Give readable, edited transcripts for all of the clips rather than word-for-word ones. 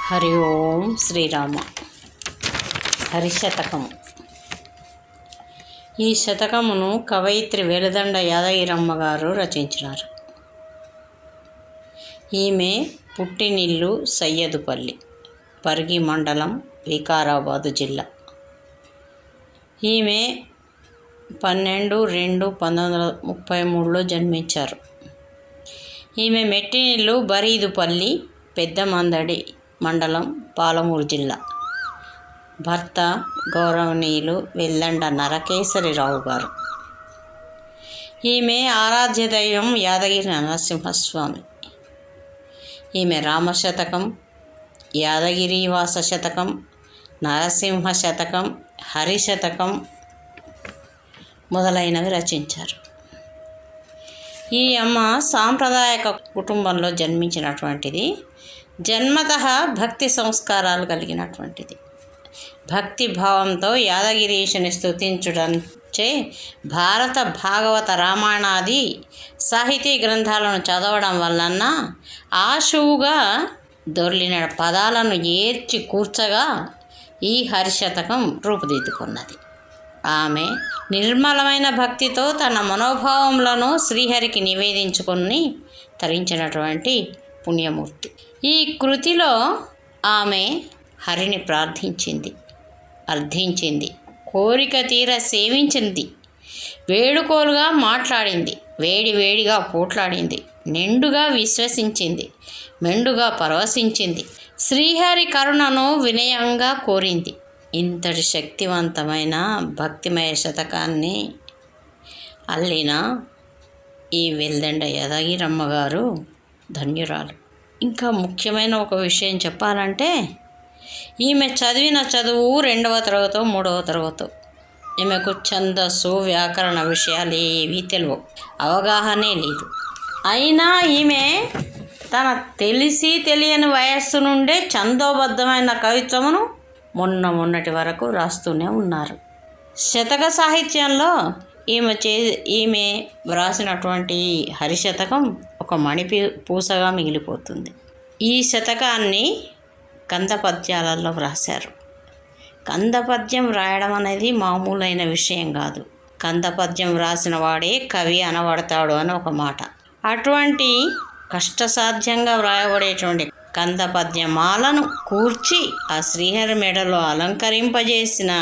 హరి ఓం శ్రీరామ. హరిశతకము. ఈ శతకమును కవయిత్రి వెలదండ యాదగిరమ్మ గారు రచించినారు. ఈమె పుట్టినిల్లు సయ్యదుపల్లి, పరిగి మండలం, వికారాబాదు జిల్లా. ఈమె 12/2/1933లో జన్మించారు. ఈమె మెట్టినిల్లు బరీదుపల్లి, పెద్దమందడి మండలం, పాలమూరు జిల్లా. భర్త గౌరవనీయులు వెల్లండ నరకేసరిరావు గారు. ఈమె ఆరాధ్య దైవం యాదగిరి నరసింహస్వామి. ఈమె రామశతకం, యాదగిరివాస శతకం, నరసింహ శతకం, హరిశతకం మొదలైనవి రచించారు. ఈ అమ్మ సాంప్రదాయక కుటుంబంలో జన్మించినటువంటిది. జన్మతః భక్తి సంస్కారాలు కలిగినటువంటిది. భక్తి భావంతో యాదగిరీశుని స్తుతించుటంచే భారత, భాగవత, రామాయణాది సాహితీ గ్రంథాలను చదవడం వలన ఆశువుగా దొర్లిన పదాలను ఏర్చి కూర్చగా ఈ హరిశతకం రూపుదిద్దుకున్నది. ఆమె నిర్మలమైన భక్తితో తన మనోభావములను శ్రీహరికి నివేదించుకొని తరించినటువంటి పుణ్యమూర్తి. ఈ కృతిలో ఆమె హరిని అర్థించింది, కోరిక తీర సేవించింది, వేడుకోలుగా మాట్లాడింది, వేడిగా పోట్లాడింది, నిండుగా విశ్వసించింది, మెండుగా పరవశించింది, శ్రీహరి కరుణను వినయంగా కోరింది. ఇంతటి శక్తివంతమైన భక్తిమయ శతకాన్ని అల్లిన ఈ వెల్దండ యాదగిరమ్మ గారు ధన్యురాలు. ఇంకా ముఖ్యమైన ఒక విషయం చెప్పాలంటే, ఈమె చదివిన చదువు 2వ తరగతో 3వ తరగతో. ఈమెకు ఛందస్సు, వ్యాకరణ విషయాలు ఏవీ తెలియవు, అవగాహనే లేదు. అయినా ఈమె తన తెలియని వయస్సు నుండే ఛందోబద్ధమైన కవిత్వమును మొన్నటి వరకు రాస్తూనే ఉన్నారు. శతక సాహిత్యంలో ఈమె వ్రాసినటువంటి హరిశతకం ఒక పూసగా మిగిలిపోతుంది. ఈ శతకాన్ని కందపద్యాలలో వ్రాశారు. కందపద్యం రాయడం అనేది మామూలైన విషయం కాదు. కందపద్యం వ్రాసిన వాడే కవి అనబడతాడు అని ఒక మాట. అటువంటి కష్టసాధ్యంగా వ్రాయబడేటువంటి కందపద్యమాలను కూర్చి ఆ శ్రీహరి మెడలో అలంకరింపజేసిన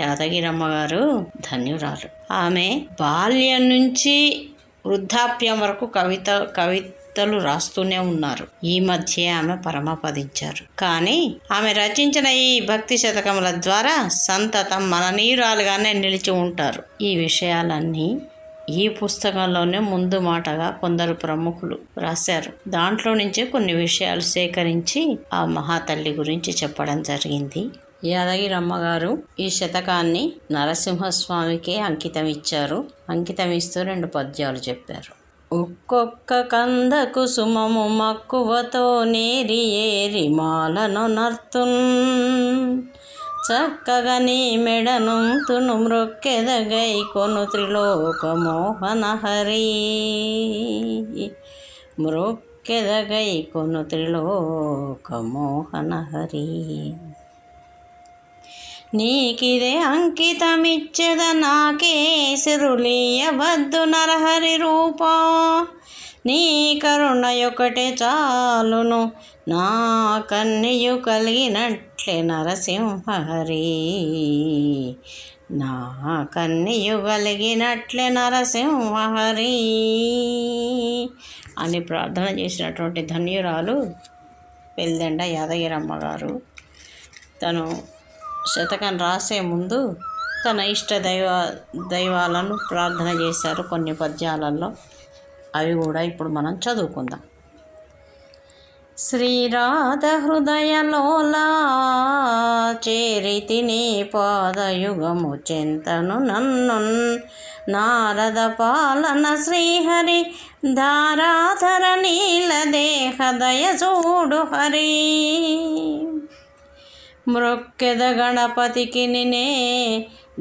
యాదగిరమ్మ గారు ధన్యురాలు. ఆమె బాల్యం నుంచి వృద్ధాప్యం వరకు కవితలు రాస్తూనే ఉన్నారు. ఈ మధ్య ఆమె పరమపదించారు. కానీ ఆమె రచించిన ఈ భక్తి శతకముల ద్వారా సంతతం మననీయురాలుగానే నిలిచి ఉంటారు. ఈ విషయాలన్నీ ఈ పుస్తకంలోనే ముందు మాటగా కొందరు ప్రముఖులు రాశారు. దాంట్లో నుంచే కొన్ని విషయాలు సేకరించి ఆ మహాతల్లి గురించి చెప్పడం జరిగింది. యాదగిరమ్మ గారు ఈ శతకాన్ని నరసింహస్వామికే అంకితం ఇచ్చారు. అంకితం ఇస్తూ 2 పద్యాలు చెప్పారు. ఒక్కొక్క కందకు సుమము మక్కువతో నేరి ఏరి మాలను నర్తున్, చక్కగా నీ మెడను తును మృక్కెదగై కొను త్రిలోక మోహన హరి, మృక్కెదగై కొను త్రిలోక మోహన హరి. నీకిదే అంకితమిచ్చెద నాకేసిరులీయవద్దు నరహరి రూపా, నీ కరుణయొకటే చాలును నా కన్యయు కలిగినట్లే నరసింహహరి, నా కన్యయు కలిగినట్లే నరసింహహరి అని ప్రార్థన చేసినటువంటి ధన్యురాలు వెల్దండ యాదగిరమ్మ గారు. తను శతకం రాసే ముందు తన ఇష్ట దైవాలను ప్రార్థన చేశారు కొన్ని పద్యాలలో. అవి కూడా ఇప్పుడు మనం చదువుకుందాం. శ్రీరాధ హృదయలోలా చేరితి నీ పాదయుగము చెంతను నన్ను, నారద పాలన శ్రీహరి ధారాధర నీల దేహ దయ చూడు హరి, మృక్కెద గణపతికి నినే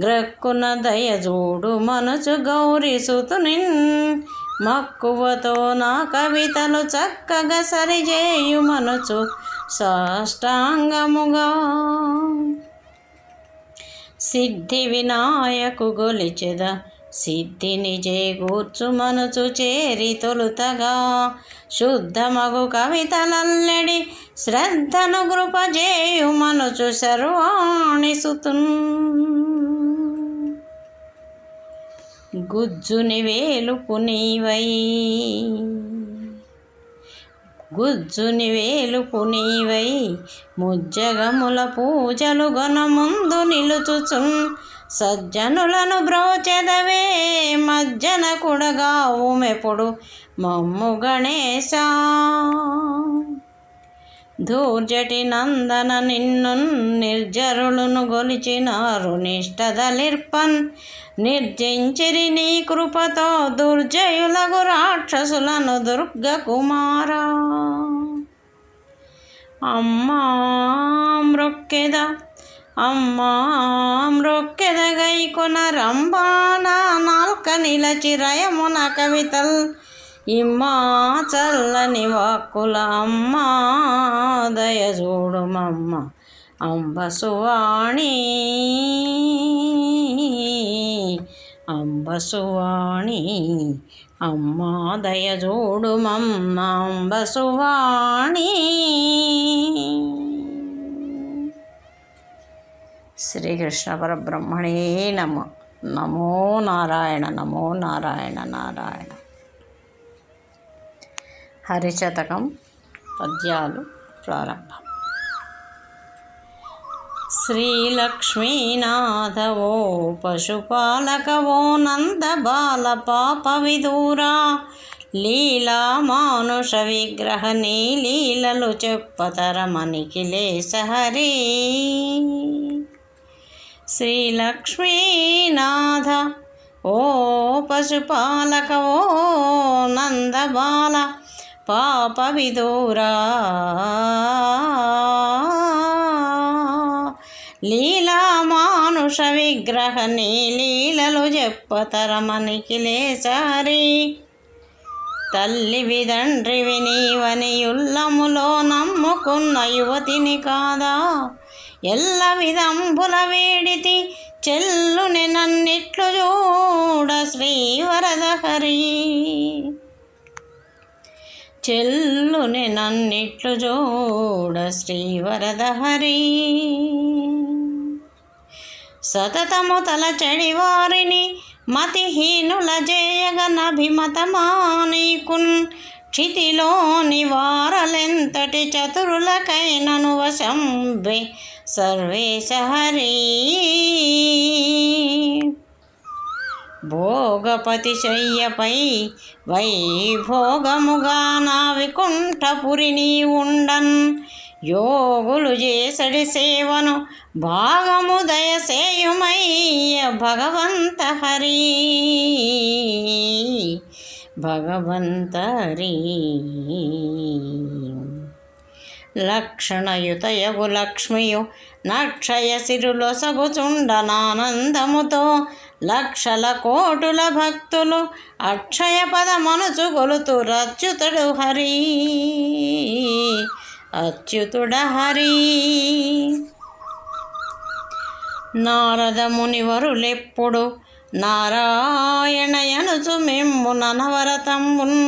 గ్రక్కున దయజూడు మనసు గౌరీసుతునిన్, మక్కువతో నా కవితలు చక్కగా సరిచేయు మనసు సాష్టాంగముగా. సిద్ధి వినాయకు గొలిచెద సిద్ధిని చేకూర్చు మనసు చేరి తొలుతగా. శుద్ధమగు కవితలల్లెడి శ్రద్ధను కృపజేయు మనసు సర్వాణి సుతున్. గుజ్జుని వేలుపు నీవై గుజ్జుని వేలుపు నీవై ముజ్జగముల పూజలు గొనముందు నిలుచుచున్. సజ్జనులను బ్రోచెదవే మజ్జన కుడగావు మెప్పుడు మమ్ము గణేశా. ధూర్జటి నందన నిన్ను నిర్జరులను గొలిచినారు నిష్టదలిర్పన్. నిర్జించిరి నీ కృపతో దుర్జయులగు రాక్షసులను దుర్గ కుమారా. అమ్మా మ్రొక్కెద అమ్మా మ్రొక్కెద గైకొన రంభాన నాల్క నిలచి రయమున కవితల్. ఇమ్మా చల్లని వాక్కుల అమ్మా దయ చూడుమమ్మ అంబసువాణి అంబసువాణి. అమ్మా దయ చూడుమమ్మ అంబసువాణి. శ్రీకృష్ణ పరబ్రహ్మణే నమో. నమో నారాయణ నమో నారాయణ నారాయణ. హరిశతకం పద్యాలు ప్రారంభం. శ్రీలక్ష్మీనాథవో పశుపాలకవో నందబాల పాప విదూరా. లీలా మానుష విగ్రహ నీ లీలలు చెప్పతరమనిఖిలేశ హరి. శ్రీలక్ష్మీనాథ ఓ పశుపాలక ఓ నందబాల పాప విదూరా. లీలా మానుష విగ్రహ నీ లీలలు చెప్పతరమనిఖిలేశ హరి. తల్లివి తండ్రివి నీవని యుల్లములో నమ్ముకున్న యువతిని కాదా. ఎల్ల విధంబుల వేడితి చెల్లుని నన్నిట్లు చూడ శ్రీవరద హరి. చెల్లుని నన్నిట్లు చూడ శ్రీవరద హరి. సతతము తలచడి వారిని మతిహీనుల జేయగనభిమతమానీకున్. క్షితిలోని వారలెంతటి చతురులకైనను వశంబే సర్వేశ హరి. భోగపతి శయ్యపై వైభోగముగా నా వికుంఠపురి నీ ఉండన్. యోగులు చేసడి సేవను భాగము దయసేయుమయ్య భగవంత హరి. భగవంత హరి. లక్షణయుతయగు లక్ష్మియు నక్షయ సిరులొసగుచుండనానందముతో. లక్షల కోటుల భక్తులు అక్షయ పదమనుచు గొలుతు రచ్యుతుడు హరి. అచ్యుతుడ హరి. నారద మునివరులెప్పుడు నారాయణయనుచు మిమ్ము ననవరతంబున్.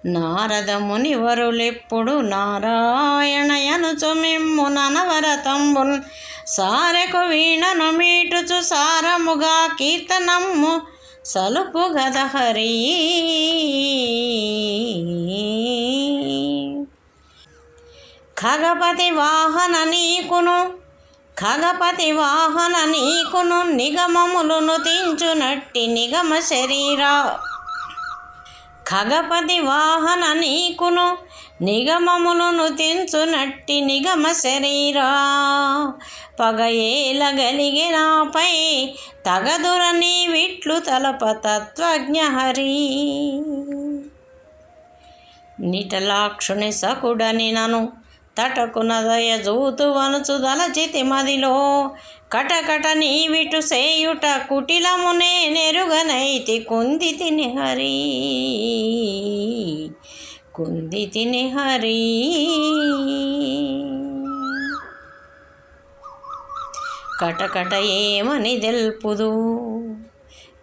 నారద మునివరులెప్పుడు నారాయణయనుచు మిమ్ము ననవరతంబున్. సారెకు వీణను మీటుచు సారముగా కీర్తనమ్ము సలుపు గద హరి. ఖగపతి వాహన నీకును ఖగపతి వాహన నీకును నిగమములను తించునట్టి నిగమ శరీరా. ఖగపతి వాహన నీకును నిగమములను తించునట్టి నిగమ శరీరా. పగయేలగలిగి నాపై తగదుర నీ విట్లు తలప తత్వజ్ఞ హరి. నిటలాక్షుని సకుడని నను తటకున దయజూతు వనుచు దలచితి మదిలో. కటకట నీ విటు సేయుట కుటిలమునే నెరుగనైతి కుందితిని హరి. కుంది తిని హరి. కటకట ఏమని తెల్పుదు,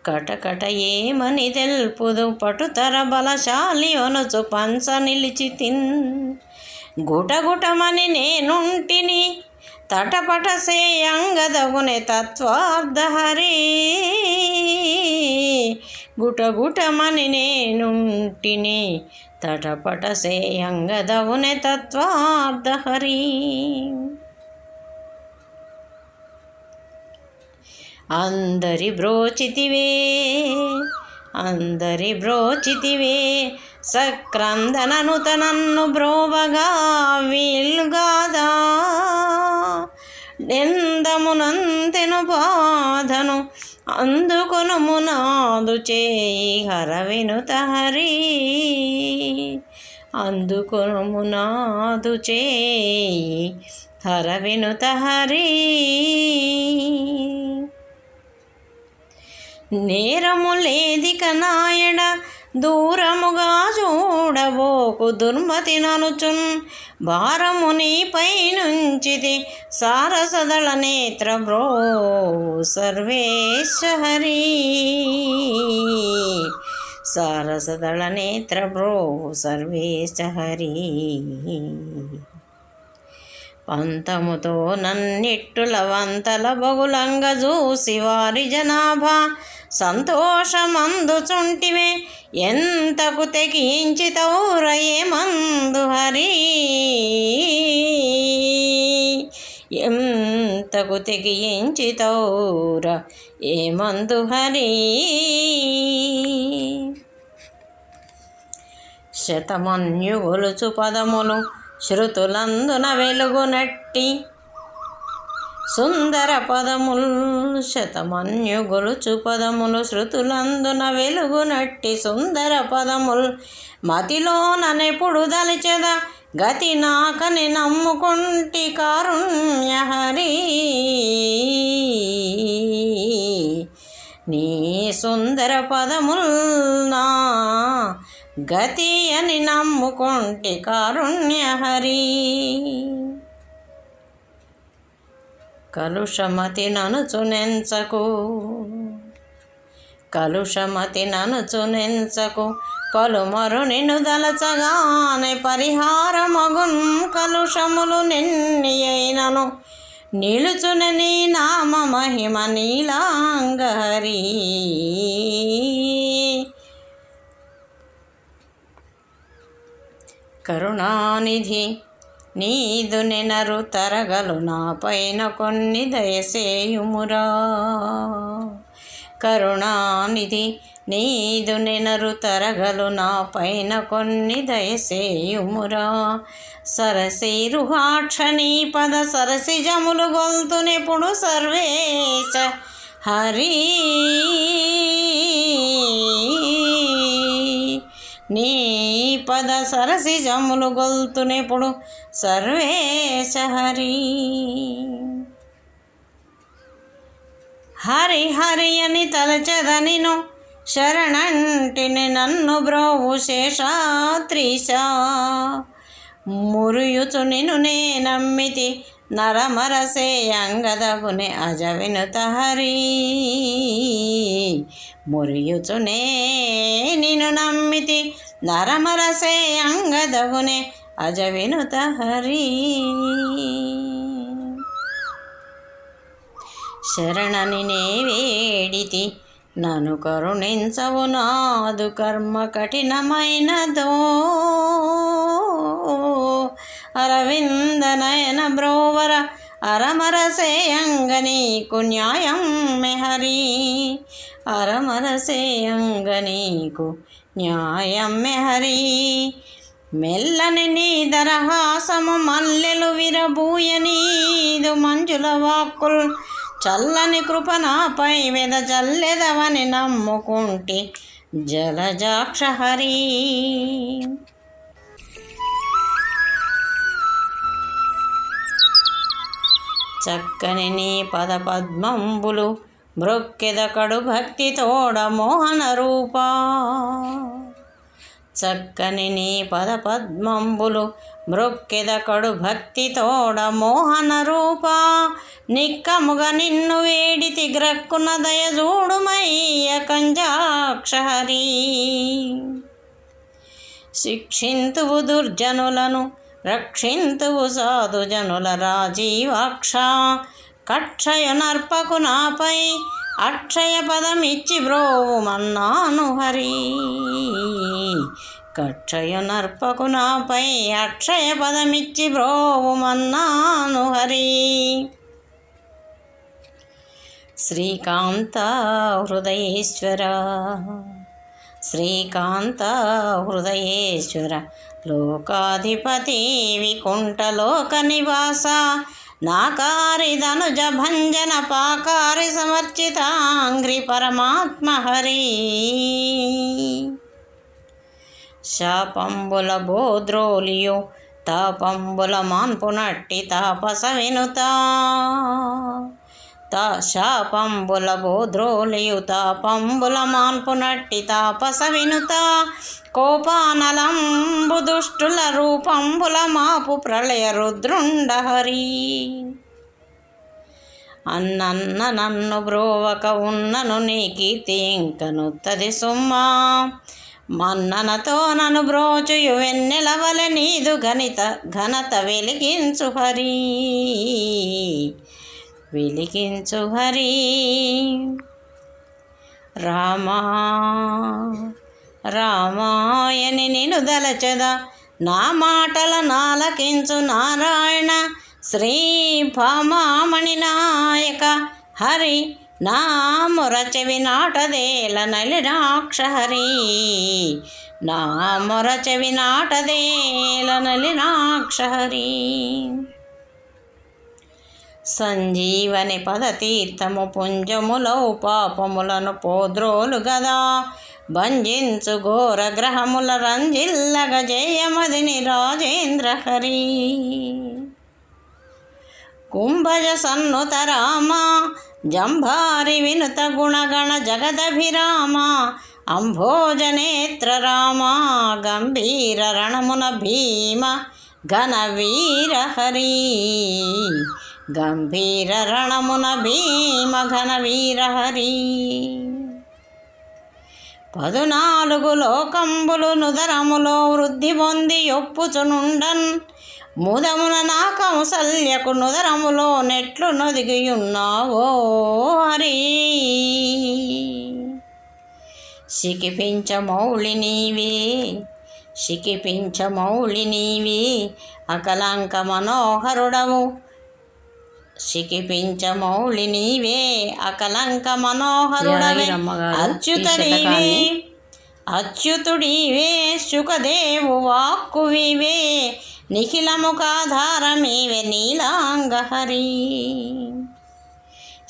కటకట ఏమని తెల్పుదు, పటుతర బలశాలి అనుచు పంచ నిలిచి తిన్. గుటగుటమని నేనుంటిని తటపట సేయంగదగునే తత్వార్థహరి. గుటగుటమని నేనుంటిని తటపట సేయంగదగునే తత్వార్థహరి. అందరి బ్రోచితివే, అందరి బ్రోచితివే, సక్రందననుత నన్ను బ్రోవగా వీలుగాదా. నిందమునంతెను బాధను అందుకొనుము నాదు చేయి హరవినుత హరి. అందుకొనుము నాదు చేయి హరవినుత హరి. నేరము లేదిక నాయడ దూరముగా చూడబోకు దుర్మతి ననుచున్. భారము నీపై నుంచిది సారసదళ నేత్ర బ్రో సర్వేశ హరి. సారసదళ నేత్ర బ్రో సర్వేశ హరి. పంతముతో నన్నిట్టుల వంతల బగులంగ చూసి వారి జనాభా సంతోషమందుచుంటివే. ఎంతకు తెగించి తౌరయే మందు హరి. ఎంతకు తెగించి తౌర ఏ మందు హరి. శతమన్యుగొలుచు పదములు శృతులందున వెలుగునట్టి సుందర పదముల్. శతమన్యుగొలుచు పదములు శృతులందున వెలుగునట్టి సుందర పదముల్. మతిలోననెప్పుడు దలిచెద గతి నాకని నమ్ముకుంటి కారుణ్య హరి. నీ సుందర పదముల్ నా గతి అని నమ్ముకుంటి కారుణ్య హరి. కలుషమతి ననుచునెంచకు, కలుషమతి ననుచునెంచకు, పలుమరు నిన్ను దలచగానే పరిహారమగున్. కలుషములు నిన్ని అయినను నిలుచున నీ నామ మహిమ నీలాంగ హరి. కరుణానిధి నీదు నెనరు తరగలు నాపైన కొన్ని దయసేయుమురా. కరుణానిధి నీదు నెనరు తరగలు నాపైన కొన్ని దయసేయుమురా. సరసీరుహాక్ష నీ పద సరసిజములు గొల్తునెప్పుడు సర్వేశ హరి. నీ పద సరసిజములు గొల్తునెప్పుడు సర్వేశ హరి. హరి హరి అని తలచదనిను శరణంటిని నన్ను బ్రోవు శేషాత్రీశ. మురియుచు నిను నే నమ్మితి నరమరసేయంగదగునే అజ వినుత హరి. మురియుచునే నిను నమ్మితి నరమరసేయంగదగునే అజ వినుత హరి. శరణని నే వేడితి నన్ను కరుణించవు నాదు కర్మ కఠినమైనదో. అరవింద నయన బ్రోవర అరమరసేయంగ నీకు న్యాయం మెహరి. అరమరసేయంగ నీకు న్యాయం మెహరి. మెల్లని నీ దరహాసము మల్లెలు విరబూయ నీదు మంజుల వాక్కుల్. చల్లని కృప నాపై వెద చల్లెదవని నమ్ముకుంటి జలజాక్ష హరి. చక్కని నీ పద పద్మంబులు మ్రొక్కెద కడు భక్తి తోడ మోహన రూపా. చక్కని నీ పద పద్మంబులు మ్రొక్కెద కడు భక్తి తోడ మోహన రూప నిక్కముగా నిన్ను వేడితి గ్రక్కున దయజూడుమయ్య కంజాక్షహరి శిక్షింతువు దుర్జనులను రక్షింతువు సాధుజనుల రాజీవాక్ష కక్షయ నర్పకు నాపై అక్షయ పదమిచ్చి బ్రోవుమన్నాను హరి కక్షయ నర్పకు నాపై అక్షయ పదమిచ్చి బ్రోవుమన్నాను హరి శ్రీకాంత హృదయేశ్వర శ్రీకాంత హృదయేశ్వర లోకాధిపతి వికుంఠలోక నివాస నాకారి ధనుజ భంజన పాకారి సమర్చితాంగ్రి పరమాత్మ హరి శాపంబుల బోద్రోలియు తాపంబుల మాన్పునట్టి తాపస వినుత శాపంబుల బోద్రోలియు తాపంబుల మాన్పునట్టి తాపస వినుత కోపానలంబు దుష్టుల రూపంబుల మాపు ప్రళయ రుద్రుండ హరి అన్నన్న నన్ను బ్రోవక ఉన్నను నీ కీర్తి ఇంకనుత్తది సుమ్మా మన్ననతో నన్ను బ్రోచుయు వెన్నెలవల నీదు ఘనత వెలిగించు హరి వెలిగించు హరి రామా రామాయని నిను దలచదా నా మాటల నాలకించు నారాయణ శ్రీ భామామణి నాయక హరి నా మొరచెవి నాటదేల నలినాక్ష హరి నా మొరచెవి నాటదేల నలినాక్ష హరి సంజీవని పదతీర్థము పుంజములౌ పాపములను పోద్రోలు గదా భంజించు ఘోర గ్రహముల రంజిల్లగ జయమదిని రాజేంద్ర హరి కుంభజ సన్నుత రామ జంభారి వినుత గుణగణ జగదభిరామ అంభోజనేత్ర రామ గంభీర రణమున భీమ ఘన వీర హరి గంభీర రణమున భీమ ఘన వీర హరి 14 లోకంబులు నుదరములో వృద్ధి పొంది ఒప్పుచునుండన్ ముదమున నా కౌసల్యకు నుదరములో నెట్లు నొదిగియున్నావో హరి శిఖిపించమౌళి నీవే అకలంక మనోహరుడవు శిఖిపించమౌళి నీవే అకలంక మనోహరుడవే అచ్యుతుడివే శుకదేవు వాక్కువివే నిఖిలముఖాధారమేవే నీలాంగ హరి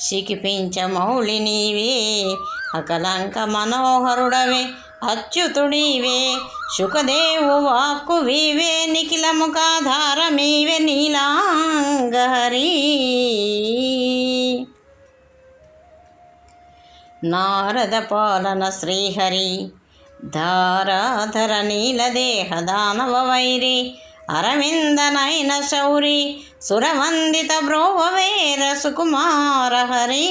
శిఖిపించమౌళి నీవే అకలంక మనోహరుడవే అచ్యుతుడివే శుకదేవు వాక్కువివే నిఖిలముఖాధారమేవే నీలాంగ హరి నారద పాలన శ్రీహరి ధారాధర నీలదేహ దానవ వైరి అరవిందనైన శౌరి సురవందిత బ్రోవవేర సుకుమార హరి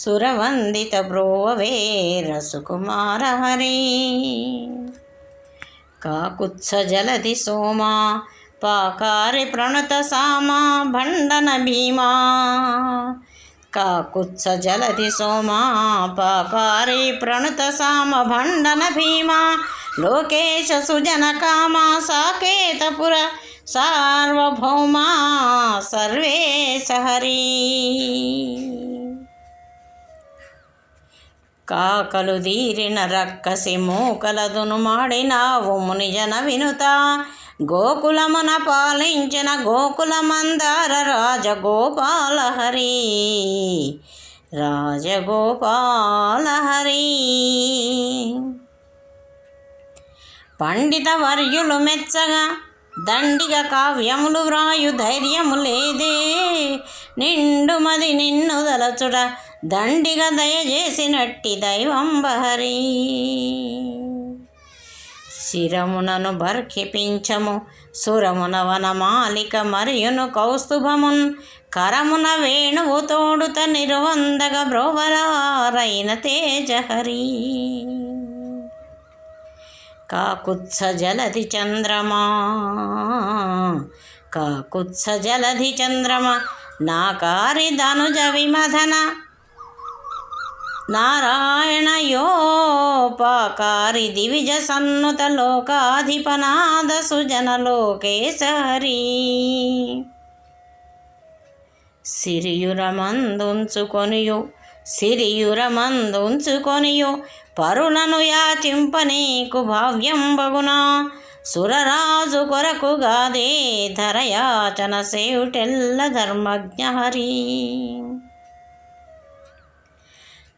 సురవందిత బ్రోవవేర సుకుమార హరి కాకుత్స జలధి సోమా పాకారి ప్రణుత సామా భండన భీమా కాకుత్స జలధి సోమా పాకారి ప్రణుత సామ భండన భీమా లోకేశ సుజన కామా సాకేతపుర సార్వభౌమా సర్వేశ హరి కాకలు దీరిన రక్కసి మూకలదును మాడినావు మునిజన వినుత గోకులమున పాలించిన గోకుల మందార రాజగోపాల హరి రాజగోపాల హరి పండిత వర్యులు మెచ్చగా దండిగ కావ్యములు వ్రాయు ధైర్యము లేదే నిండుమది నిన్ను దలచుడ దండిగా దయచేసినట్టి దైవంబ హరి శిరమునను బర్ఖిపించము సురమున వనమాలిక మరియును కౌస్తుభమున్ కరమున వేణువు తోడుత నిరువందగ బ్రోవరారైన తేజహరి కాకుత్స జలధి చంద్రమా కాకుత్స జలధి చంద్రమ నాకారి ధనుజ విమధన నారాయణయోపకారి దివిజ సన్నుత లోకాధిపనాద సుజన లోకేశహరి సిరియురమందుంచుకొనియు పరులను యాచింపనీకు భావ్యంబగునా సురరాజు కొరకుగాదే ధరయాచన సేయుటెల్ల ధర్మజ్ఞ హరి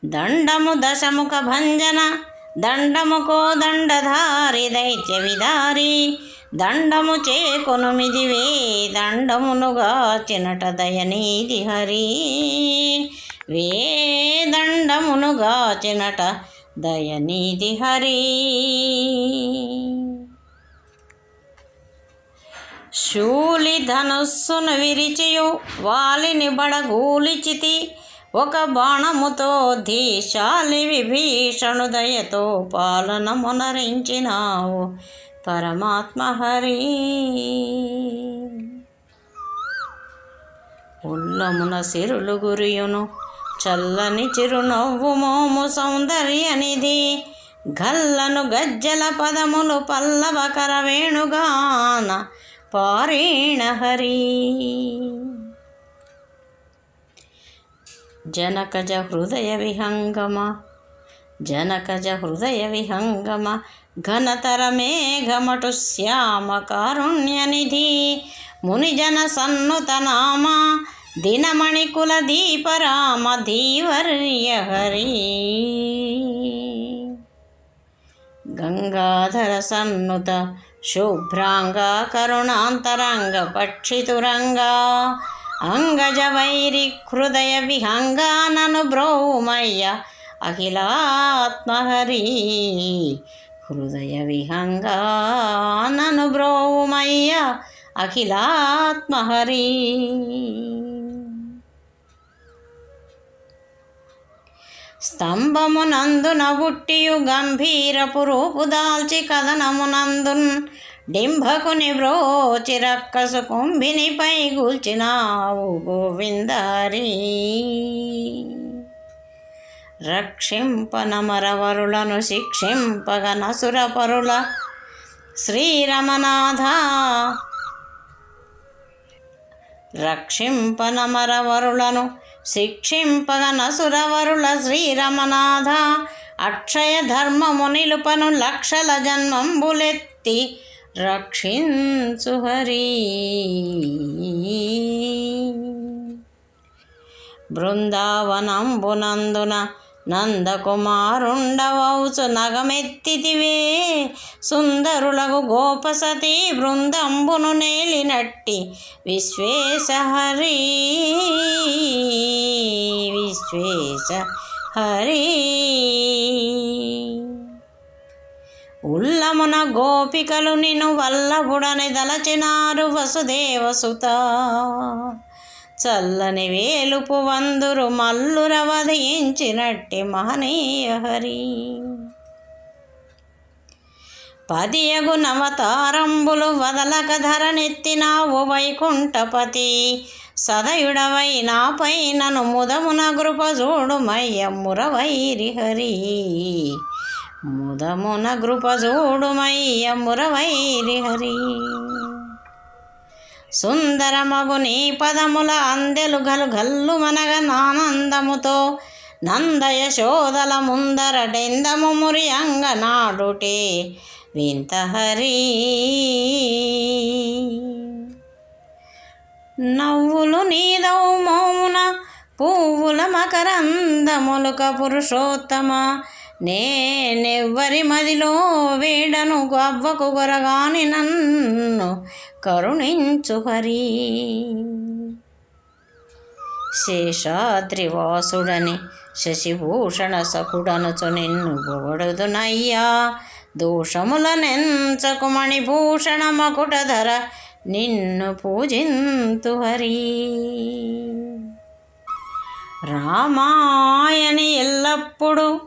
దండము దశముఖ భంజన దండముకో దండధారి దైత్య విదారి దండము చేకొనుమిదివే దండమునుగా చినట దయనీది హరి వే దండమునుగా చినట దయనీది హరి శూలి ధనుస్సును విరిచియు వాలిని బడగూలిచితి ఒక బాణముతో ధీశాలి విభీషణు దయతో పాలనమునరించినావు పరమాత్మ హరి ఉల్లమున సిరులు గురియును చల్లని చిరునవ్వు మోము సౌందర్యనిధి గల్లను గజ్జల పదములు పల్లవకర వేణుగాన పారేణ హరి జనకజ హృదయ విహంగమ ఘనతర మేఘమటు శ్యామ కారుణ్యనిధి మునిజన సన్నుత నామ దినమణికుల దీపరామ ధీవర్య హరి గంగాధర సన్నుత శుభ్రాంగ కరుణాంతరంగ పక్షితురంగా అంగజ వైరి హృదయ విహంగానను బ్రోమయ్య అఖిలాత్మహరి హృదయ విహంగానను బ్రోమయ్య అఖిలాత్మహరి స్తంభమునందున బుట్టియు గంభీరపు రూపు దాల్చి కథనమునందున్ డింభకుని బ్రోచి రక్కసు కుంభినిపై గూల్చినావు గోవిందారి రక్షింపనమరవరులను శిక్షింపగ నసురపరుల శ్రీరమనాథ రక్షింపనమరవరులను శిక్షింపగ నసురవరుల శ్రీరమనాథ అక్షయ ధర్మము నిలుపను లక్షల జన్మంబులెత్తి రక్షించు హరి బృందావనంబునందున నందకుమారుండవౌచు నగమెత్తితివే సుందరులకు గోపసతి బృందంబును నేలినట్టి విశ్వేశ హరి ఉల్లమున గోపికలు నిన్ను వల్లభుడని దలచినారు వసుదేవసుత చల్లని వేలుపు వందురు మల్లుర వధించినట్టి మహనీయ హరి పదియగు నవతారంబులు వదలక ధరనెత్తినావు వైకుంఠపతి సదయుడవై నాపై నను ముదమున గృపజోడుమయ్య మురవైరి హరి ముదమున గృపజోడుమయ్య మురవైరి హరి సుందరమగు నీ పదముల అందెలు గల్లు మనగ నానందముతో నందయశోదల ముందర డెందము మురియంగ నాడుటే వింత హరి నవ్వులు నీదవు మోమున పువ్వుల మకరందములుక పురుషోత్తమ నేనెవ్వరి మదిలో వేడను గవ్వకు గొరగాని నన్ను కరుణించు హరి శేషాద్రివాసుడని శశిభూషణ సఖుడనుచు నిన్ను పొగడుదునయ్యా దోషములనెంచకు మణిభూషణ మకుటధర నిన్ను పూజింతు హరి. రామాయని ఎల్లప్పుడు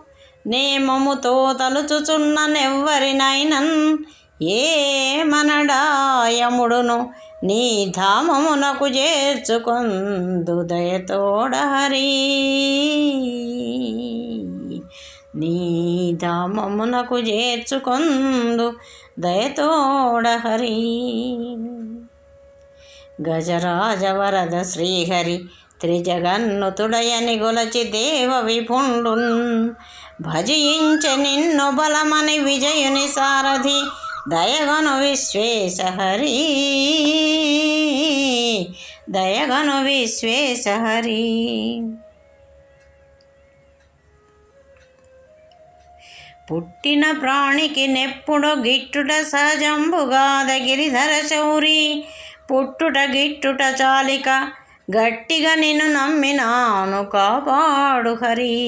నేమముతో తలుచుచున్ననెవ్వరినైనన్ ఏమనడాయముడును నీ ధామమునకు చేర్చుకొందు దయతోడ హరి. నీ ధామమునకు చేర్చుకొందు దయతోడ హరి. గజరాజ వరద శ్రీహరి త్రిజగన్నుతుడయని గొలచి దేవ విభుండున్ భజించె నిన్ను బలమని విజయుని సారథి దయగను విశ్వేశ హరి. దయగను విశ్వేశ హరి. పుట్టిన ప్రాణికి నెప్పుడు గిట్టుట సహజంబుగాద గిరిధర శౌరి. పుట్టుట గిట్టుట చాలిక గట్టిగా నిన్ను నమ్మినాను కాపాడు హరి.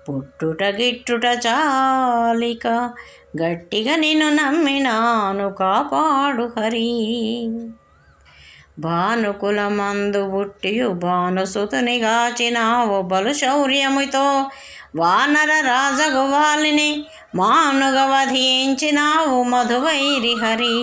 పుట్టుట గిట్టుట చాలిక గట్టిగా నిన్ను నమ్మినాను కాపాడు హరి. భానుకులమందు బుట్టియు భానుసుతుని గాచినావు బలు శౌర్యముతో వానర రాజగువాలిని మానుగా వధించినావు మధువైరి హరి.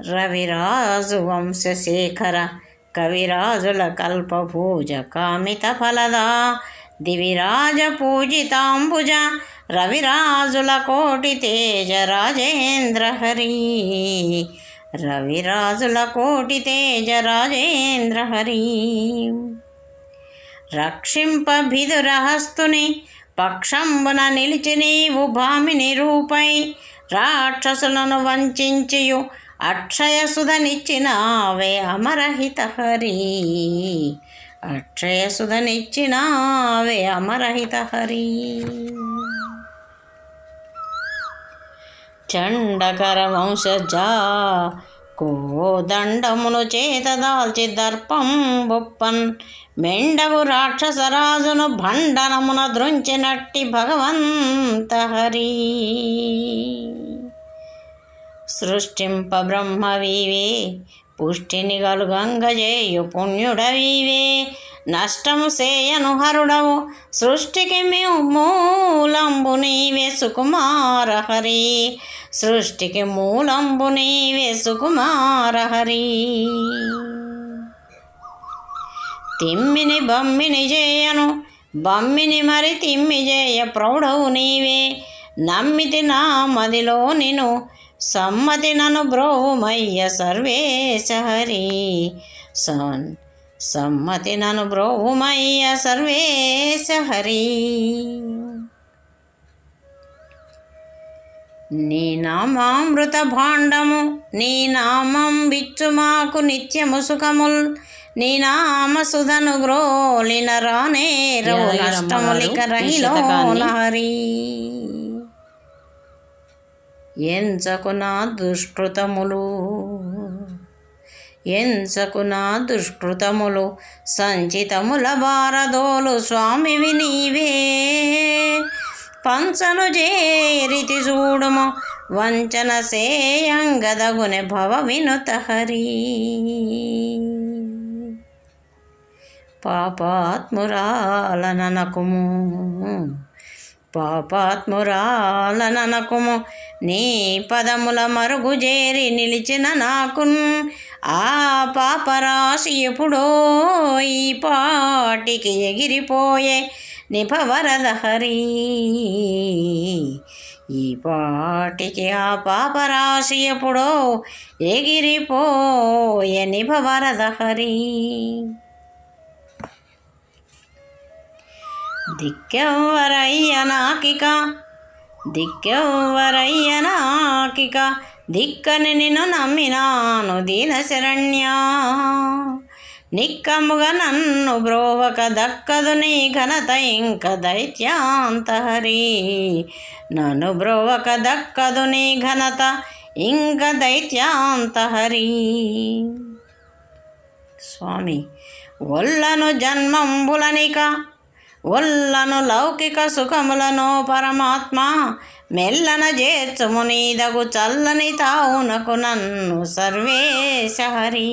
రవిరాజు వంశశేఖర కవిరాజుల కల్పభూజ కామిత ఫలదా దివిరాజ పూజితాంబుజ రవిరాజుల కోటి తేజ రాజేంద్ర హరి. రవిరాజుల కోటి తేజ రాజేంద్ర హరి. రక్షింప భిదురహస్తుని పక్షంబున నిలిచి నీవు భామిని రూపై రాక్షసులను వంచియు అక్షయసుధనిచ్చినావే అమరహిత హరి. అక్షయసుధనిచ్చినావే అమరహిత హరి. చండకర వంశజా కోదండమును చేత దాల్చి దర్పం బొప్పన్ మెండవు రాక్షసరాజును భండనమున దృంచినట్టి భగవంత హరి. సృష్టింప బ్రహ్మవీవే పుష్టిని గలుగంగజేయు పుణ్యుడవీవే నష్టము సేయను హరుడవు సృష్టికి మూలంబు నీవే సుకుమార హరి. సృష్టికి మూలంబు నీవే సుకుమార హరి. తిమ్మిని బమ్మిని చేయను బమ్మిని మరి తిమ్మి చేయ ప్రౌఢవు నీవే నమ్మితి నా మదిలో నిను సమ్మతి నను బ్రోవుమయ్య సర్వేశ హరి. సమ్మతి నను బ్రోవుమయ్య సర్వేశ హరి. నీ నామామృత భాండము నీ నామం బిచ్చు మాకు నిత్యము సుఖముల్ నీ నామ సుధను గ్రోలిన రానేరవు నష్టములిక రహిలో హరి. ఎంచకు నా దుష్కృతములు ఎంచకు నా దుష్కృతములు సంచితముల భారదోలు స్వామివి నీవే పంచను చేరితి చూడుము వంచన సేయంగదగునె భవ వినుత హరి. పాపాత్మురాలనకుము పాపాత్మురాలనకుము నీ పదముల మరుగు చేరి నిలిచిన నాకున్ ఆ పాపరాశి ఎప్పుడో ఈ పాటికి ఎగిరిపోయే నిపవరద హరి. ఈ పాటికి ఆ పాపరాశి ఎప్పుడో ఎగిరిపోయే నిపవరద హరి. దిక్కెవ్వరయ్య నాకిక దిక్కెవ్వరయ్య నాకిక దిక్కని నిన్ను నమ్మినాను దీన శరణ్యా. నిక్కముగా నన్ను బ్రోవక దక్కదు నీ ఘనత ఇంక దైత్యాంత హరి. నన్ను బ్రోవక దక్కదు నీ ఘనత ఇంక దైత్యాంత హరి. స్వామి ఒల్లను జన్మంబులనిక ఒల్లను లౌకిక సుఖములను పరమాత్మ మెల్లన చేర్చుము నీదగు చల్లని తావునకు నన్ను సర్వేశ హరి.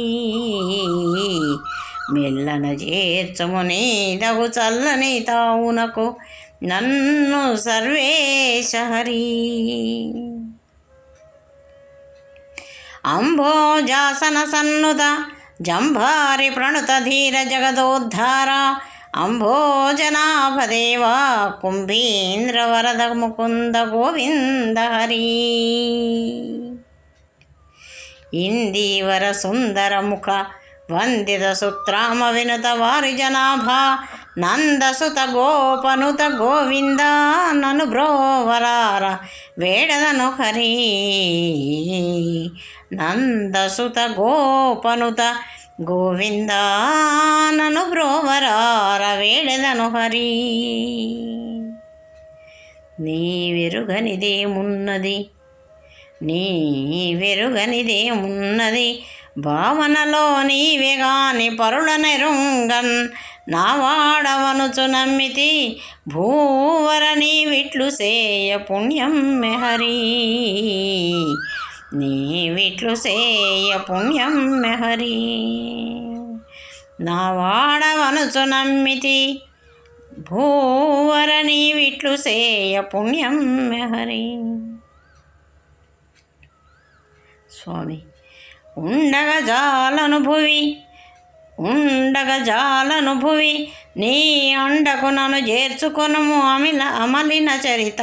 మెల్లన చేర్చుము నీదగు చల్లని తావునకు నన్ను సర్వేశ హరి. అంభోజాసన సన్నుత జంభారి ప్రణుత ధీర జగదోద్ధార అంభోజనాభదేవా కుంభీంద్ర వరద ముకుంద గోవింద హరి. ఇందీవర సుందర ముఖ వందిత సుత్రామ వినుత వారి జనాభా నందసుత గోపనుత గోవింద నను బ్రోవరార వేడదను హరి. నందసుత గోపనుత గోవింద నను బ్రోవరార వేడదను హరి. నీ వెరుగనిదేమున్నది నీ వెరుగనిదేమున్నది భావనలో నీవే గాని పరుల నెరుంగన్ నా వాడవనుచు నమ్మితి భూవర నీ విట్లు సేయ పుణ్యం మెహరి. నీ విట్లు సేయ పుణ్యం మెహరి. నా వాడవనుచు నమ్మితి భూవర నీ విట్లు సేయ పుణ్యం మెహరి. స్వామి ఉండగ జాలను భువి నీ అండకు నన్ను చేర్చుకొనుము అమలిన చరిత.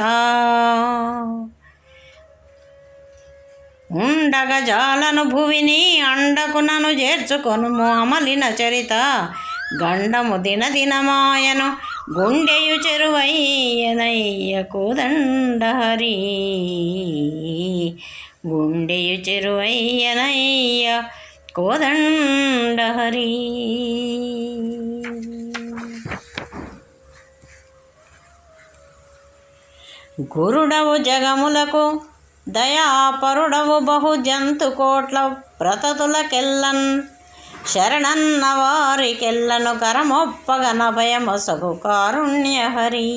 ఉండగ జాలను భువి నీ అండకు నన్ను చేర్చుకొనుము అమలిన చరిత. గండము దినదినమాయను గుండెయు చెరువయ్యనయ్య కోదండ హరి. గుండెయు చెరువయ్యనయ్య కోదండ హరి. గురుడవు జగములకు దయాపరుడవు బహు జంతు కోట్ల ప్రతతులకెల్లన్ శరణన్న వారికెల్లను కరమొప్పగన భయమొసగు కారుణ్య హరి.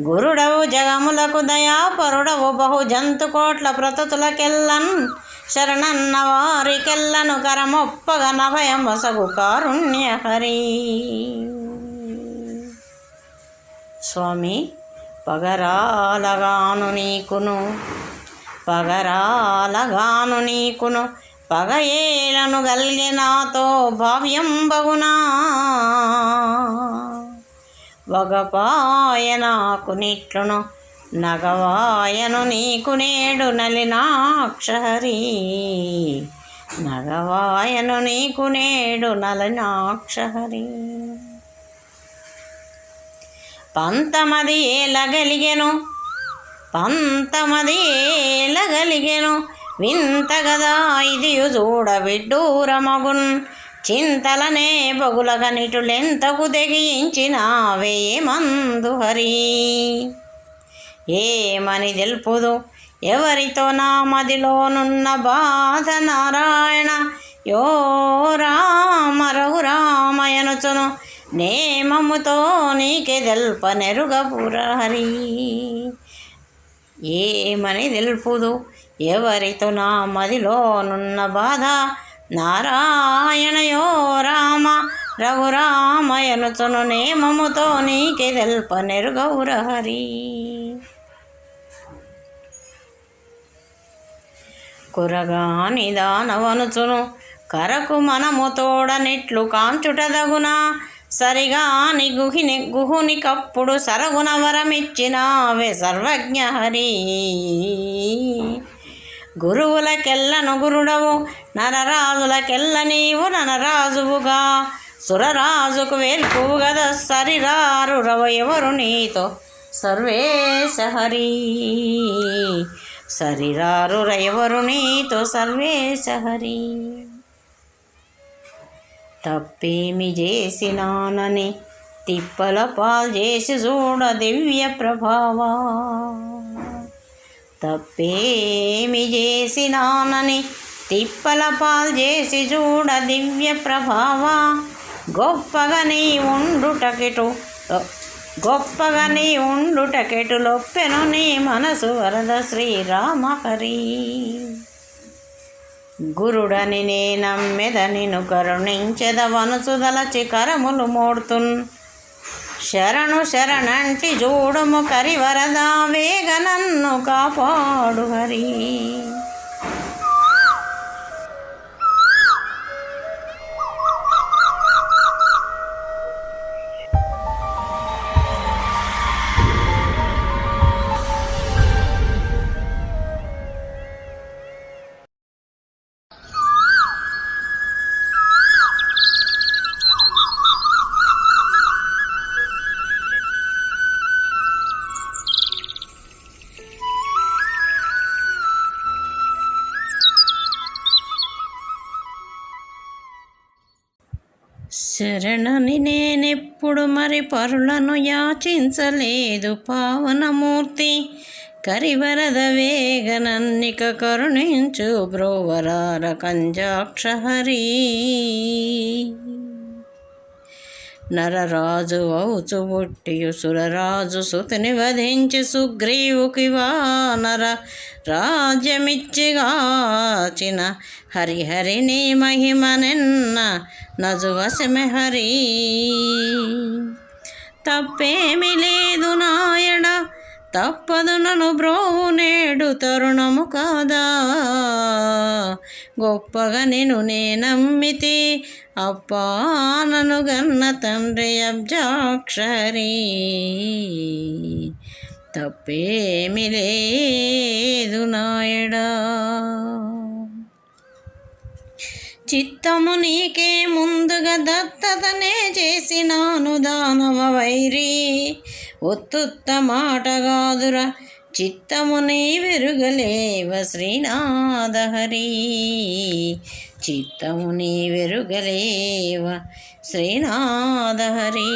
గురుడవు జగములకు దయాపరుడవు బహు జంతు కోట్ల ప్రతతులకెల్లన్ శరణన్న వారికెల్లను కరమొప్పగన భయమొసగు కారుణ్య హరి. స్వామి పగరాలగాను నీకును పగయేలను గల్గె నాతో భావ్యం బగునా. వగపాయ నాకు నిట్లును నగవాయను నీకు నేడు నలినాక్ష హరి. నగవాయను నీకు నేడు నలినాక్ష హరి. పంతమది ఏలగలిగెను వింతగదా ఇదియు చూడ విడ్డూరమగున్. చింతలనే బగులగనిటులెంతకు తెగించినావే మందు హరి. ఏమని తెలుపుదు ఎవరితో నా మదిలోనున్న బాధ నారాయణ. యో రామ రఘురామయనుచును నేమముతో నీకే తెల్ప నెరుగపుర హరి. ఏమని తెలుపుదు ఎవరితో నా మదిలోనున్న బాధ నారాయణయో రామ రఘురామయనుచును నేమముతో నీకే తెల్ప నెరుగౌర హరి. కురగాని దానవనుచును కరకు మనము తోడనిట్లు కాంచుటదగునా. సరిగాని గుహుని కప్పుడు సరగుణ వరమిచ్చినావే సర్వజ్ఞ హరి. గురువులకెల్లను గురుడవు నరరాజులకెల్ల నీవు నరరాజువుగా. సురరాజుకు వేల్పువు గద సరిరారు రవ ఎవరు నీతో సర్వేశ హరి. సరిరారు ఎవరు నీతో సర్వేశ హరి. తప్పేమి చేసినానని తిప్పల పాలు చేసి చూడ దివ్య ప్రభావా. తప్పేమి చేసినానని తిప్పల పాలు చేసి చూడ దివ్య ప్రభావా. గొప్పగా నీ ఉండుటకెటు లొప్పెను నీ మనసు వరద శ్రీరామహరి. గురుడని నే నమ్మెద నిన్ను కరుణించెదవనుసు దలచి కరములు మోడుతున్. శరణు శరణంటి జోడుము కరివరదా వేగ నన్ను కాపాడు హరి. శరణని నేనెప్పుడు మరి పరులను యాచించలేదు పావనమూర్తి. కరివరద వేగ నన్నిక కరుణించు బ్రోవరార కంజాక్షహరి. నరరాజు అవుచు బుట్టియు సురరాజు సుతుని వధించి సుగ్రీవుకి వానర రాజ్యమిచ్చిగాచిన హరిహరిని మహిమనెన్న నజువశమె హరి. తప్పేమి లేదు నాయడ తప్పదు నను బ్రోవు నేడు తరుణము కాదా. గొప్పగా నిన్ను నేనమ్మితి అప్పా నను గన్న తండ్రి అబ్జాక్షరి. తప్పేమి లేదు నాయడా. చిత్తము నీకే ముందుగా దత్తతనే చేసినాను దానవ వైరి. ఒత్తుత్త మాటగాదురా చిత్తము నీ వెరుగలేవ శ్రీనాథహరి. చిత్తము నీ వెరుగలేవ శ్రీనాథహరి.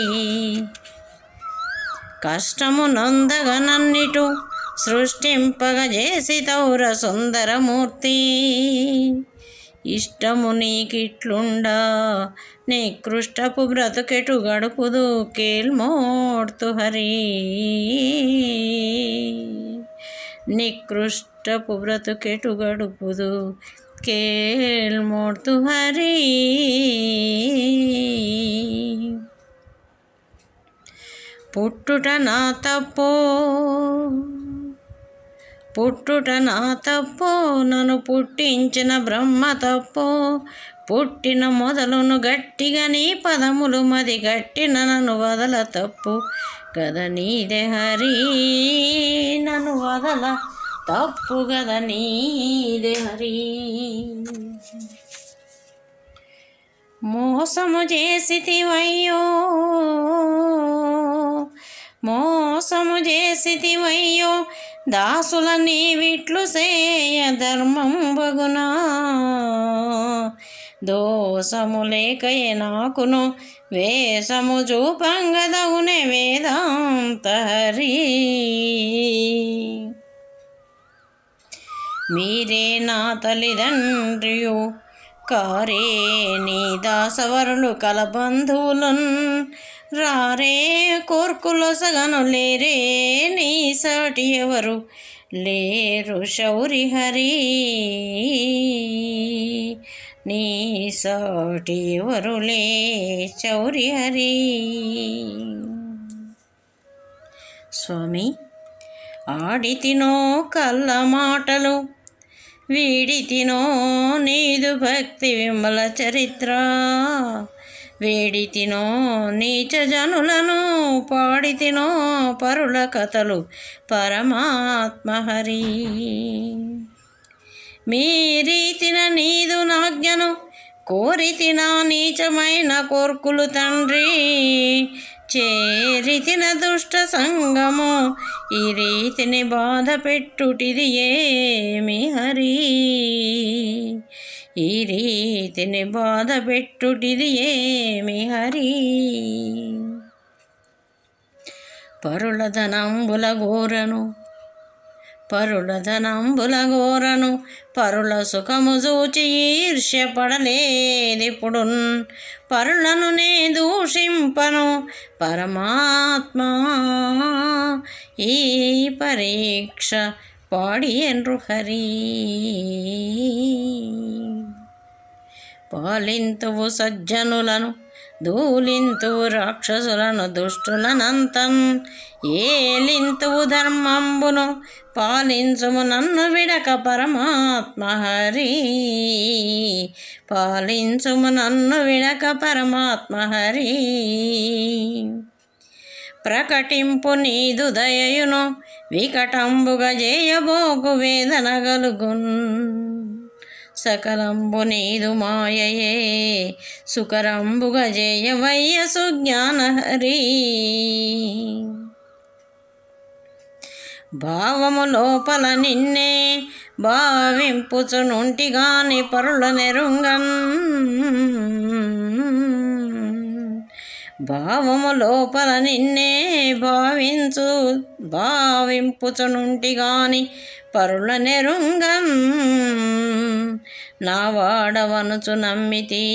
కష్టము నొందగ నన్నిటు సృష్టింపగ చేసి తౌర సుందరమూర్తి. ఇష్టము నీకిట్లుండా నికృష్టపు బ్రతుకెటు గడుపుదు కేల్మోడ్తు హరి. నికృష్టపు బ్రతుకెటు గడుపుదు కేల్మోడ్తు హరి. పుట్టుట నా తప్పో నన్ను పుట్టించిన బ్రహ్మ తప్పో. పుట్టిన మొదలును గట్టిగా నీ పదములు మది గట్టిన నన్ను వదల తప్పు గద నీదే హరి. నన్ను వదల తప్పు గద నీదే హరి. మోసము చేసితివయ్యో దాసుల నీవిట్లు సేయ ధర్మం బగునా. దోషము లేకయే నాకును వేషము చూపంగదవునే వేదాంత హరి. మీరే నా తల్లిదండ్రియు కారే నీ దాసవరులు కలబంధువులున్. రారే కోర్కులొసగను లేరే నీ సాటి ఎవరు లేరు శౌరి హరి. నీ సాటి ఎవరు లే శౌరి హరి. స్వామి ఆడితినో కళ్ళ మాటలు వీడితినో నీదు భక్తి విమల చరిత్ర. వేడితినో నీచ జనులను పాడితినో పరుల కథలు పరమాత్మ హరి. మీరీతిన నీదు నాజ్ఞను కోరితిన నీచమైన కోర్కులు తండ్రి. చేరితిన దుష్ట సంగము ఈ రీతిని బాధ పెట్టుటిది ఏమి హరి. ఈ రీతిని బాధ పెట్టుటిది ఏమి హరి. పరుల ధనంబుల గోరను పరుల ధనంబుల గోరను పరుల సుఖము చూచి ఈర్ష్యపడలేదిప్పుడు పరులను నే దూషింపను పరమాత్మా ఈ పరీక్ష పాడియన్రు హరి. పాలింతువు సజ్జనులను దూలింతువు రాక్షసులను దుష్టులనంతం ఏలింతువు ధర్మంబును పాలించుము నన్ను విడక పరమాత్మ హరి. పాలించుము నన్ను విడక పరమాత్మ హరి. ప్రకటింపు నీదు దయయును వికటంబుగ జేయబోకు వేదన గలుగున్ సకలంబు నీదు మాయయే సుకరంబుగ జేయవయ్య సుజ్ఞాన హరి. భావము లోపల నిన్నే భావింపుచునుంటిగాని పరుల నెరుంగన్ భావము లోపల నిన్నే భావింపుచునుంటిగాని పరుల నెరుంగన్ నా వాడవనుచు నమ్మితి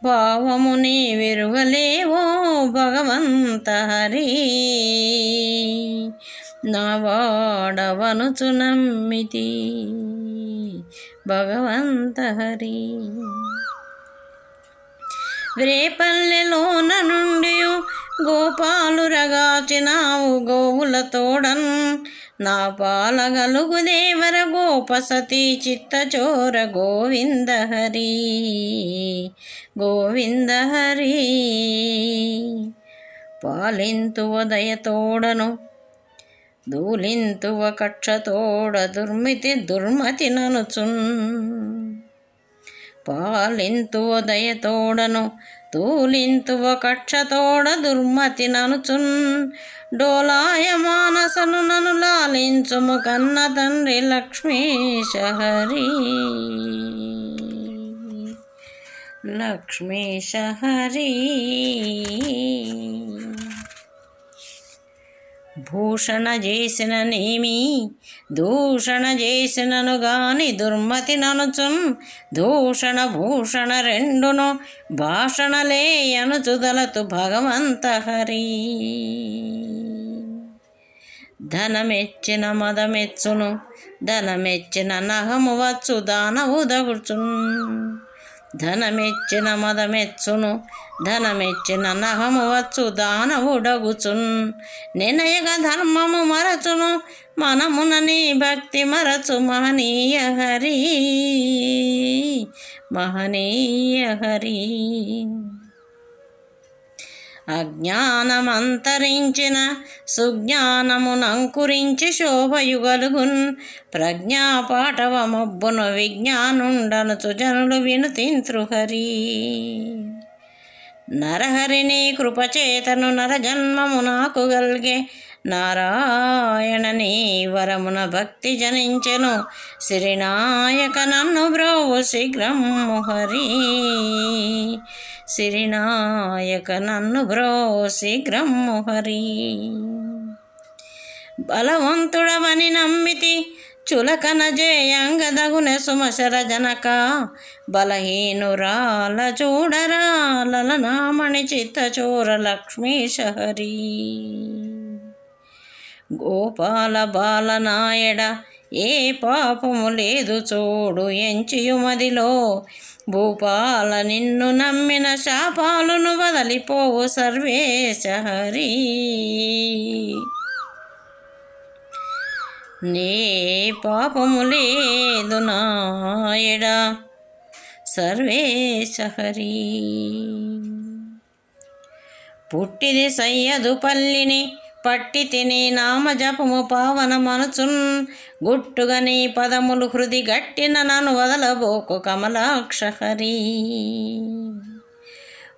భావము నీ విరుగలేవో భగవంత హరి. నా వాడవనుచు నమ్మితి భగవంత హరి. రేపల్లెలోన నుండి గోపాలురగాచినావు గోవుల తోడన్ నా పాలగలుగు దేవర గోపసతి చిత్తచోర గోవింద హరి. గోవింద హరి. పాలింతువ దయతోడను దూలింతువ కక్షతోడ దుర్మతి ననుచున్ పాలింతువ దయతోడను తూలింతువ కక్షతోడ దుర్మతి ననుచున్ డోలాయ మానసను నను లాలించుము కన్న తండ్రి లక్ష్మీశ హరి. లక్ష్మీశ హరి. భూషణ చేసిన నేమి దూషణ చేసినను గాని దుర్మతి ననుచున్ దూషణ భూషణ రెండును భాషణలే అనుచుదలతు భగవంత హరి. ధనమెచ్చిన మదమెచ్చును ధనమెచ్చిన నహము వచ్చు దానవు దగుచున్ ధనమెచ్చిన మదమెచ్చును ధనమెచ్చిన నహము వచ్చు దానవుడగుచున్ నినయగ ధర్మము మరచును మనమున నీ భక్తి మరచు మహనీయ హరి. మహనీయ హరి. అజ్ఞానమంతరించిన సుజ్ఞానమునంకురించి శోభయుగలుగున్ ప్రజ్ఞాపాఠవమబ్బును విజ్ఞానుండనుచు జనులు వినుతింత్రు హరి. నరహరిని కృపచేతను నరజన్మము నాకు గల్గే నారాయణ నీ వరమున భక్తి జనించెను సిరినాయక నన్ను బ్రోవు శీఘ్రము హరి. సిరినాయక నన్ను బ్రో శీఘ్రము హరి. బలవంతుడవని నమ్మితి చులకన జేయంగదగున సుమశర జనక బలహీనురాల చూడరాల నామణి చిత్తచోర లక్ష్మీశ హరి. గోపాల బాలనాయడ ఏ పాపము లేదు చూడు ఎంచియుమదిలో భూపాల నిన్ను నమ్మిన శాపాలును వదలిపోవు సర్వేశ హరి. నే పాపము లేదు నాయడ సర్వేశ హరి. పుట్టిది సయ్యదు పల్లిని పట్టి తిని నామజపము పావన మనచున్ గుట్టుగా నీ పదములు హృది గట్టిన నన్ను వదలబోకు కమలాక్ష హరి.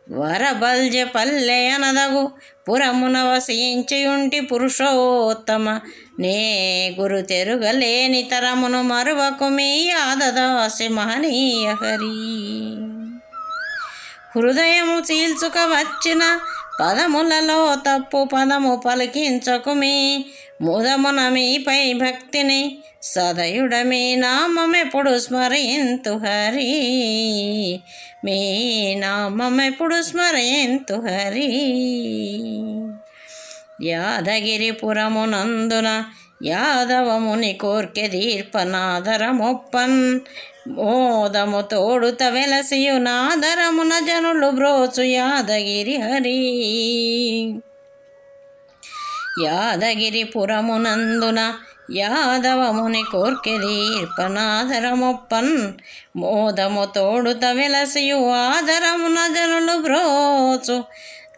వరబల్జ పల్లె అనదగు పురమున వసించియుంటి పురుషోత్తమ నే గురు తెరుగలేని తరమును మరువకు మీ యాదదాసి మహనీయ హరి. హృదయము చీల్చుక వచ్చిన పదములలో తప్పు పదము పలికించకుమి, ముదమున మీపై భక్తిని సదయుడ మీ నామమెప్పుడు స్మరింతు హరి, మీ నామమెప్పుడు స్మరింతు హరి. యాదగిరిపురమునందున యాదవముని కోర్కె దీర్పనాదరమొప్పన్, మోదము తోడుత వెలసియు నాదరమున జనులు బ్రోచు యాదగిరి హరి. యాదగిరిపురమునందున యాదవముని కోర్కె దీర్పనాదరమొప్పన్, మోదము తోడుత వెలసియు ఆదరమున జనులు బ్రోచు,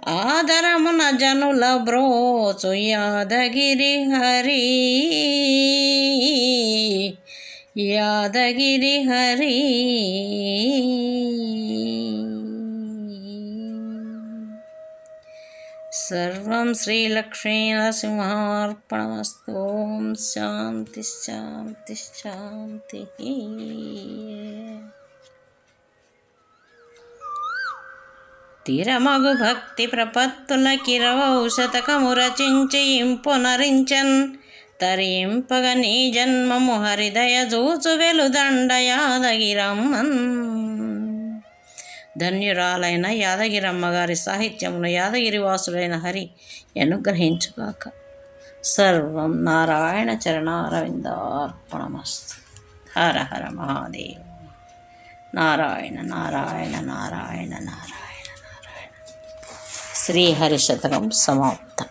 ఆదరమున జనుల బ్రోచు యాదగిరి హరి, యాదగిరి హరి. సర్వం శ్రీలక్ష్మీనరసింహార్పణమస్తు. ఓం శాంతి శాంతి శాంతి. తిరమగు భక్తి ప్రపత్తుల కిరవౌషతకము రచించి ఇంపునరించన్, తరింపగ నీ జన్మము హరిదయ జూచు వెలుదండ యాదగిరమ్మన్. ధన్యురాలైన యాదగిరమ్మ గారి సాహిత్యమును యాదగిరి వాసుడైన హరి అనుగ్రహించుగాక. సర్వం నారాయణ చరణారవిందార్పణమస్తు. హర హర మహాదేవ. నారాయణ నారాయణ నారాయణ నారాయణ నారాయణ. శ్రీహరి శతకం సమాప్తం.